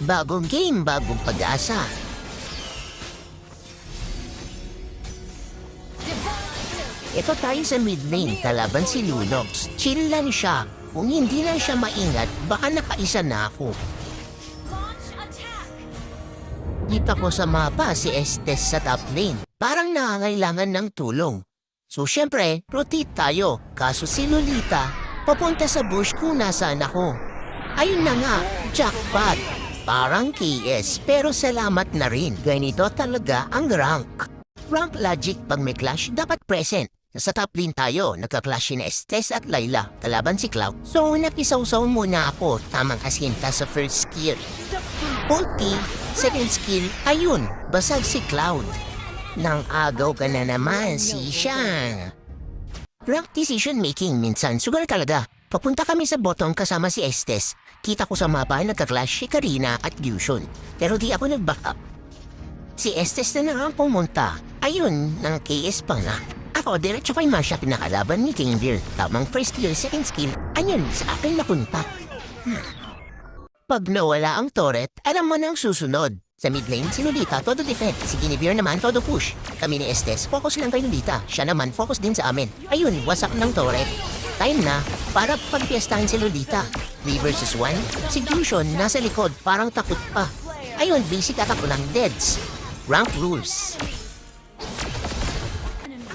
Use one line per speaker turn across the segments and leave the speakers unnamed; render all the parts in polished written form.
Bagong game, bagong pag-asa. Ito tayo sa mid lane, kalaban si Lunox. Chill lang siya. Kung hindi lang siya maingat, baka nakaisa na ako. Kita ko sa mapa si Estes sa top lane. Parang nangangailangan ng tulong. So syempre, rotate tayo. Kaso si Lolita, papunta sa bush kung nasaan ako. Ayun na nga, jackpot. Parang KS, pero salamat na rin. Ganito talaga ang rank. Rank logic pag may clash, dapat present. Sa top lane tayo, nagka-clash si Estes at Layla, kalaban si Cloud. So nakisaw-saw muna ako, tamang asinta sa first skill. Ulti, second skill, ayun, basag si Cloud. Nang agaw ka na naman, si Shang. Rank decision making minsan, sugar talaga. Papunta kami sa bottom kasama si Estes. Kita ko sa mapa nagka-clash si Karina at Yushun. Pero di ako nag-back up. Si Estes na naman pumunta. Ayun, ng KS pa nga. Ako, diretso kay Masha pinakalaban ni King Deer. Tamang first skill, second skill, ayun, sa akin napunta. Pag nawala ang turret, alam mo na ang susunod. Sa mid lane, si Lolita, todo defend. Si Guinevere naman, todo push. Kami ni Estes, focus lang kay Lolita. Siya naman, focus din sa amin. Ayun, wasak ng turret. Time na, para pagpiestahan si Lolita. 3 versus 1, si Fusion nasa likod, parang takot pa. Ayun, basic attack lang, deads. Rank rules.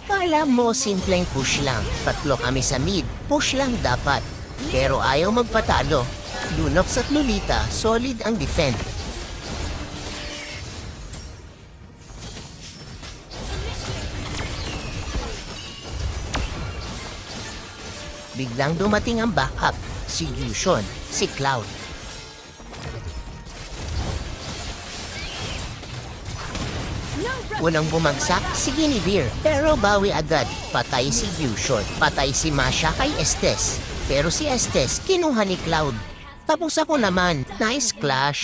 Akala mo simpleng push lang. Tatlo kami sa mid, push lang dapat. Pero ayaw magpatalo. Lunox at Lolita, solid ang defend. Biglang dumating ang backup, si Yushun, si Cloud. Unang bumagsak si Guinevere, pero bawi agad. Patay si Yushun, patay si Masha kay Estes. Pero si Estes, kinuha ni Cloud. Tapos ako naman, nice clash.